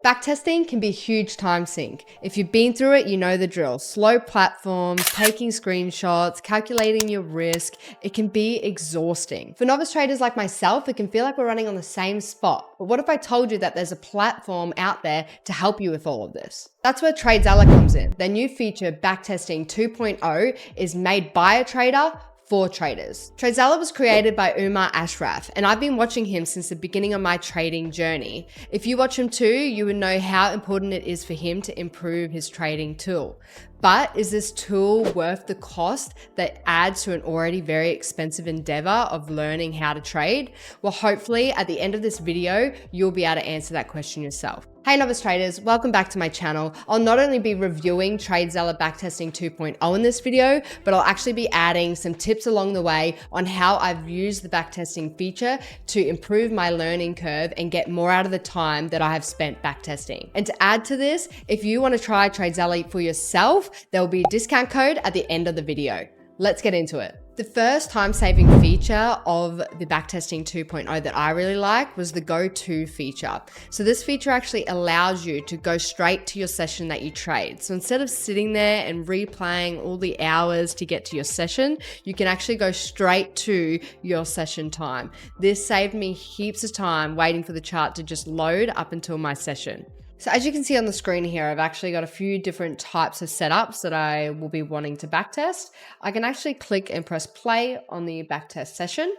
Backtesting can be a huge time sink. If you've been through it, you know the drill. Slow platforms, taking screenshots, calculating your risk, it can be exhausting. For novice traders like myself, it can feel like we're running on the same spot. But what if I told you that there's a platform out there to help you with all of this? That's where TradeZella comes in. Their new feature, Backtesting 2.0, is made by a trader for traders. TradeZella was created by Umar Ashraf, and I've been watching him since the beginning of my trading journey. If you watch him too, you would know how important it is for him to improve his trading tool. But is this tool worth the cost that adds to an already very expensive endeavor of learning how to trade? Well, hopefully at the end of this video, you'll be able to answer that question yourself. Hey novice traders, welcome back to my channel. I'll not only be reviewing TradeZella Backtesting 2.0 in this video, but I'll actually be adding some tips along the way on how I've used the backtesting feature to improve my learning curve and get more out of the time that I have spent backtesting. And to add to this, if you want to try TradeZella for yourself, there will be a discount code at the end of the video. Let's get into it. The first time-saving feature of the Backtesting 2.0 that I really like was the go-to feature. So this feature actually allows you to go straight to your session that you trade. So instead of sitting there and replaying all the hours to get to your session, you can actually go straight to your session time. This saved me heaps of time waiting for the chart to just load up until my session. So as you can see on the screen here, I've actually got a few different types of setups that I will be wanting to backtest. I can actually click and press play on the backtest session,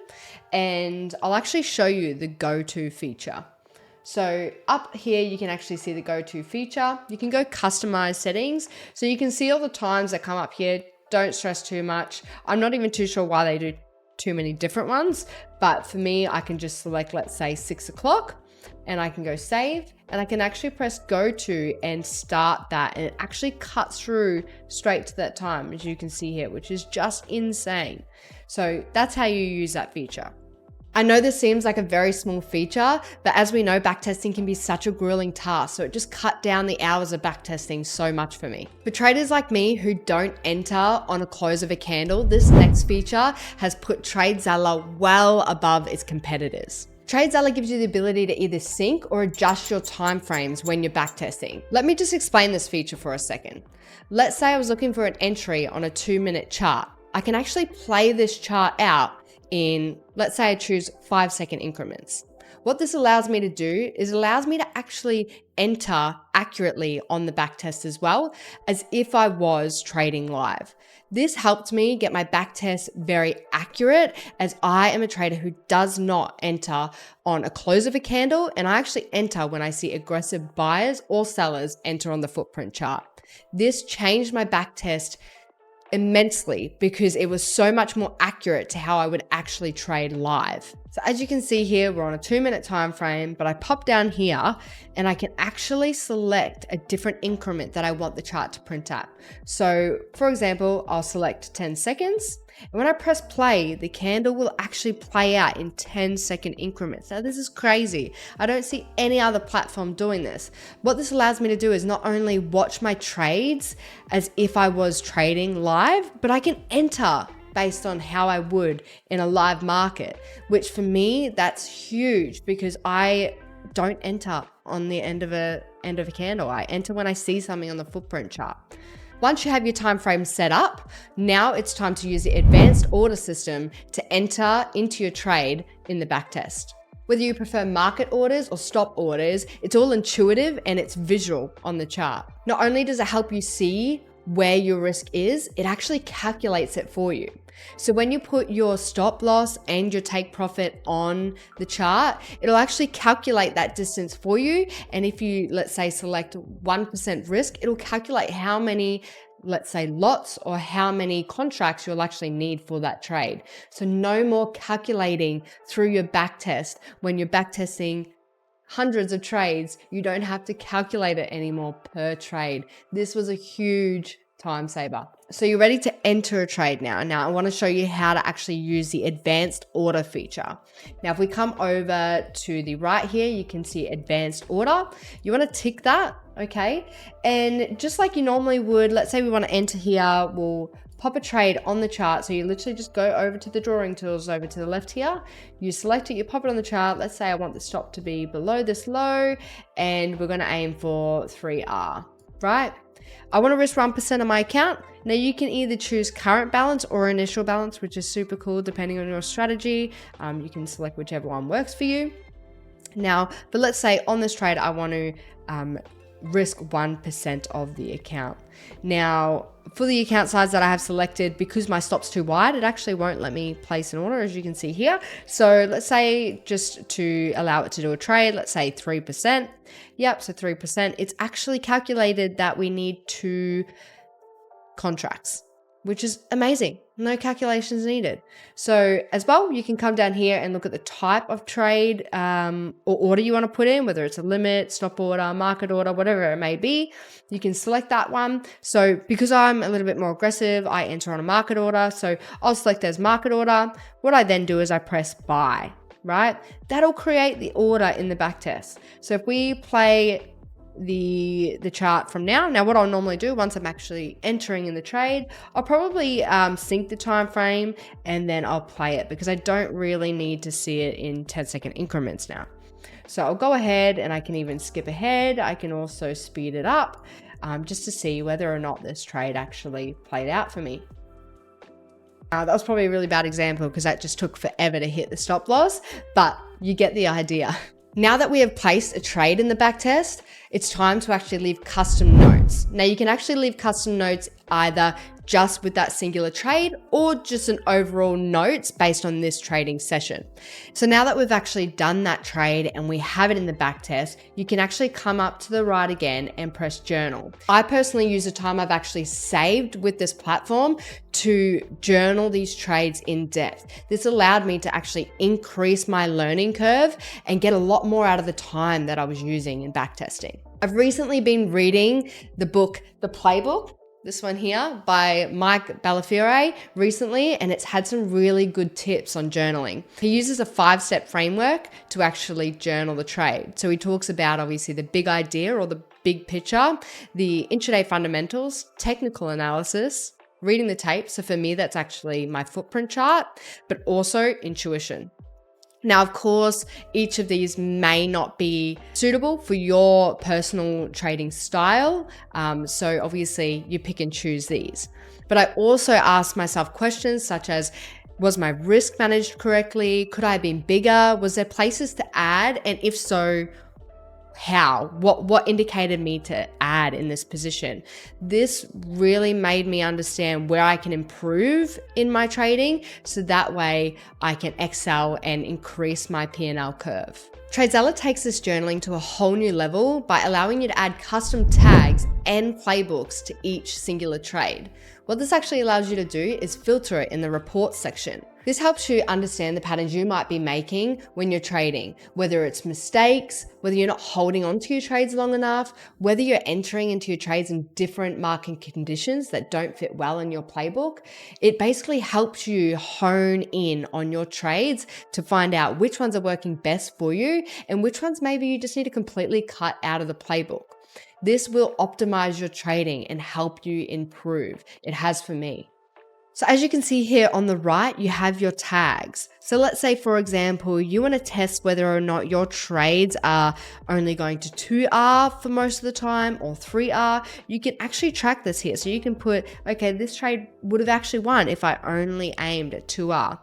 and I'll actually show you the go-to feature. So up here, you can actually see the go-to feature. You can go customize settings. So you can see all the times that come up here. Don't stress too much. I'm not even too sure why they do too many different ones, but for me, I can just select, let's say 6 o'clock. And I can go save, and I can actually press go to and start that, and it actually cuts through straight to that time, as you can see here, which is just insane. So that's how you use that feature. I know this seems like a very small feature, but as we know, backtesting can be such a grueling task, so it just cut down the hours of backtesting so much for me. For traders like me who don't enter on a close of a candle, this next feature has put TradeZella well above its competitors. TradeZella gives you the ability to either sync or adjust your timeframes when you're backtesting. Let me just explain this feature for a second. Let's say I was looking for an entry on a 2-minute chart. I can actually play this chart out in, let's say I choose 5-second increments. What this allows me to do is allows me to actually enter accurately on the backtest as well as if I was trading live. This helped me get my backtest very accurate, as I am a trader who does not enter on a close of a candle, and I actually enter when I see aggressive buyers or sellers enter on the footprint chart. This changed my backtest immensely because it was so much more accurate to how I would actually trade live. So as you can see here, we're on a 2-minute time frame, but I pop down here and I can actually select a different increment that I want the chart to print at. So for example, I'll select 10 seconds. And when I press play, the candle will actually play out in 10-second increments. Now this is crazy. I don't see any other platform doing this. What this allows me to do is not only watch my trades as if I was trading live, but I can enter based on how I would in a live market, which for me, that's huge because I don't enter on the end of a candle. I enter when I see something on the footprint chart. Once you have your time frame set up, now it's time to use the advanced order system to enter into your trade in the backtest. Whether you prefer market orders or stop orders, it's all intuitive and it's visual on the chart. Not only does it help you see where your risk is, it actually calculates it for you. So when you put your stop loss and your take profit on the chart, it'll actually calculate that distance for you. And if you, let's say, select 1% risk, it'll calculate how many, let's say, lots or how many contracts you'll actually need for that trade. So no more calculating through your backtest. When you're backtesting hundreds of trades, you don't have to calculate it anymore per trade. This was a huge time saver. So you're ready to enter a trade now. Now I want to show you how to actually use the advanced order feature. Now, if we come over to the right here, you can see advanced order. You want to tick that, okay? And just like you normally would, let's say we want to enter here, we'll pop a trade on the chart. So you literally just go over to the drawing tools over to the left here. You select it, you pop it on the chart. Let's say I want the stop to be below this low, and we're going to aim for 3R, right? I want to risk 1% of my account. Now you can either choose current balance or initial balance, which is super cool depending on your strategy. You can select whichever one works for you. Now, but let's say on this trade, I want to risk 1% of the account. Now, for the account size that I have selected, because my stop's too wide, it actually won't let me place an order, as you can see here. So let's say, just to allow it to do a trade, let's say 3%. Yep, so 3%. It's actually calculated that we need 2 contracts, which is amazing. No calculations needed. So as well, you can come down here and look at the type of trade or order you want to put in, whether it's a limit, stop order, market order, whatever it may be. You can select that one. So because I'm a little bit more aggressive, I enter on a market order. So I'll select as market order. What I then do is I press buy, right? That'll create the order in the backtest. So if we play the chart from now, what I'll normally do once I'm actually entering in the trade, I'll probably sync the time frame and then I'll play it, because I don't really need to see it in 10-second increments now. So I'll go ahead and I can even skip ahead. I can also speed it up just to see whether or not this trade actually played out for me. That was probably a really bad example because that just took forever to hit the stop loss, but you get the idea. Now that we have placed a trade in the backtest, it's time to actually leave custom notes. Now you can actually leave custom notes either just with that singular trade or just an overall notes based on this trading session. So now that we've actually done that trade and we have it in the backtest, you can actually come up to the right again and press journal. I personally use the time I've actually saved with this platform to journal these trades in depth. This allowed me to actually increase my learning curve and get a lot more out of the time that I was using in backtesting. I've recently been reading the book, The Playbook, this one here by Mike Balafiore recently, and it's had some really good tips on journaling. He uses a 5-step framework to actually journal the trade. So he talks about obviously the big idea or the big picture, the intraday fundamentals, technical analysis, reading the tape. So for me, that's actually my footprint chart, but also intuition. Now, of course, each of these may not be suitable for your personal trading style. So obviously you pick and choose these. But I also ask myself questions such as, was my risk managed correctly? Could I have been bigger? Was there places to add? And if so, how? What indicated me to add in this position? This really made me understand where I can improve in my trading, so that way I can excel and increase my P&L curve. TradeZella takes this journaling to a whole new level by allowing you to add custom tags and playbooks to each singular trade. What this actually allows you to do is filter it in the reports section. This helps you understand the patterns you might be making when you're trading, whether it's mistakes, whether you're not holding on to your trades long enough, whether you're entering into your trades in different market conditions that don't fit well in your playbook. It basically helps you hone in on your trades to find out which ones are working best for you and which ones maybe you just need to completely cut out of the playbook. This will optimize your trading and help you improve. It has for me. So as you can see here on the right, you have your tags. So let's say, for example, you want to test whether or not your trades are only going to 2R for most of the time or 3R. You can actually track this here. So you can put, okay, this trade would have actually won if I only aimed at 2R.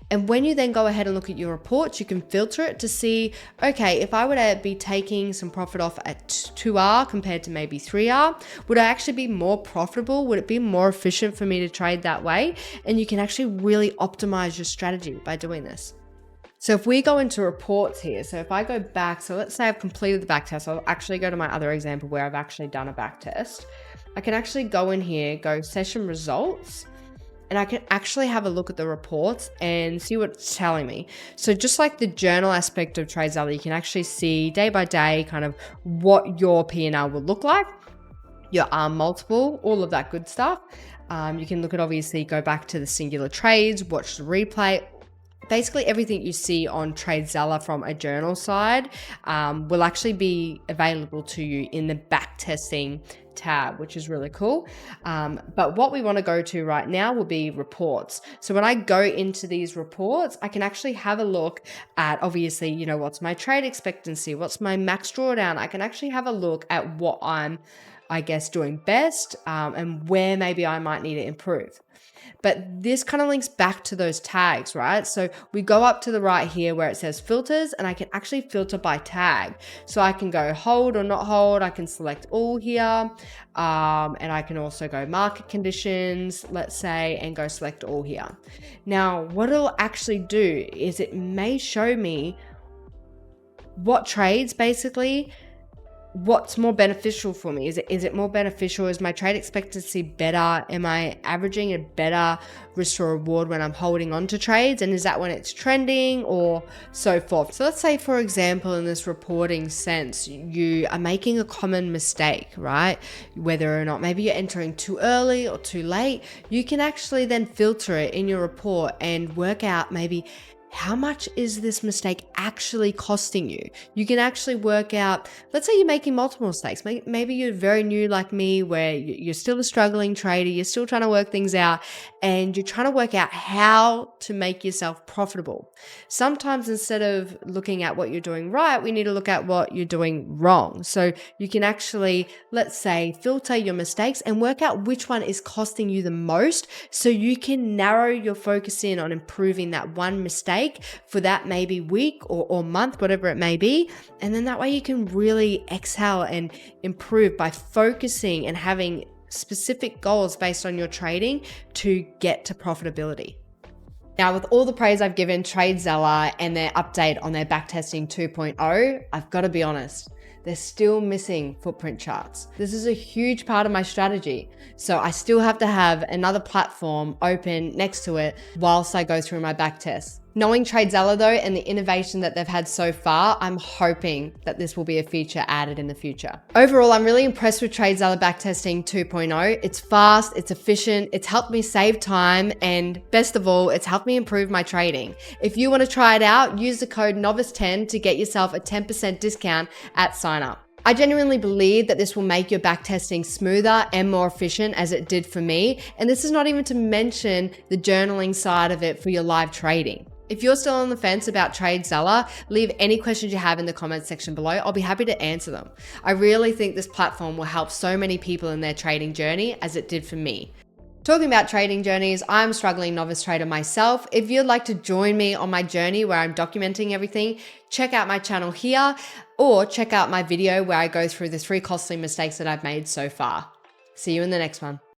And when you then go ahead and look at your reports, you can filter it to see, okay, if I were to be taking some profit off at 2R compared to maybe 3R, would I actually be more profitable? Would it be more efficient for me to trade that way? And you can actually really optimize your strategy by doing this. So if we go into reports here, so if I go back, so let's say I've completed the back test, I'll actually go to my other example where I've actually done a back test. I can actually go in here, go session results, and I can actually have a look at the reports and see what it's telling me. So just like the journal aspect of TradeZella, you can actually see day by day kind of what your P&L will look like, your arm multiple, all of that good stuff. You can look at, obviously, go back to the singular trades, watch the replay. Basically everything you see on TradeZella from a journal side will actually be available to you in the back testing tab, which is really cool. But what we want to go to right now will be reports. So when I go into these reports, I can actually have a look at, obviously, you know, what's my trade expectancy, what's my max drawdown. I can actually have a look at what I'm, I guess, doing best, and where maybe I might need to improve. But this kind of links back to those tags, right? So we go up to the right here where it says filters, and I can actually filter by tag. So I can go hold or not hold. I can select all here. And I can also go market conditions, let's say, and go select all here. Now, what it'll actually do is it may show me what trades, basically, what's more beneficial for me. Is it more beneficial? Is my trade expectancy better? Am I averaging a better risk to reward when I'm holding on to trades? And is that when it's trending, or so forth? So let's say, for example, in this reporting sense, you are making a common mistake, right? Whether or not maybe you're entering too early or too late, you can actually then filter it in your report and work out maybe how much is this mistake actually costing you? You can actually work out, let's say you're making multiple mistakes. Maybe you're very new like me, where you're still a struggling trader, you're still trying to work things out, and you're trying to work out how to make yourself profitable. Sometimes instead of looking at what you're doing right, we need to look at what you're doing wrong. So you can actually, let's say, filter your mistakes and work out which one is costing you the most, so you can narrow your focus in on improving that one mistake for that maybe week or month, whatever it may be. And then that way you can really excel and improve by focusing and having specific goals based on your trading to get to profitability. Now, with all the praise I've given TradeZella and their update on their backtesting 2.0, I've got to be honest, they're still missing footprint charts. This is a huge part of my strategy. So I still have to have another platform open next to it whilst I go through my back tests. Knowing TradeZella though, and the innovation that they've had so far, I'm hoping that this will be a feature added in the future. Overall, I'm really impressed with TradeZella Back Testing 2.0. It's fast, it's efficient, it's helped me save time, and best of all, it's helped me improve my trading. If you want to try it out, use the code Novice10 to get yourself a 10% discount at sign up. I genuinely believe that this will make your backtesting smoother and more efficient, as it did for me. And this is not even to mention the journaling side of it for your live trading. If you're still on the fence about TradeZella, leave any questions you have in the comments section below. I'll be happy to answer them. I really think this platform will help so many people in their trading journey, as it did for me. Talking about trading journeys, I'm a struggling novice trader myself. If you'd like to join me on my journey where I'm documenting everything, check out my channel here, or check out my video where I go through the 3 costly mistakes that I've made so far. See you in the next one.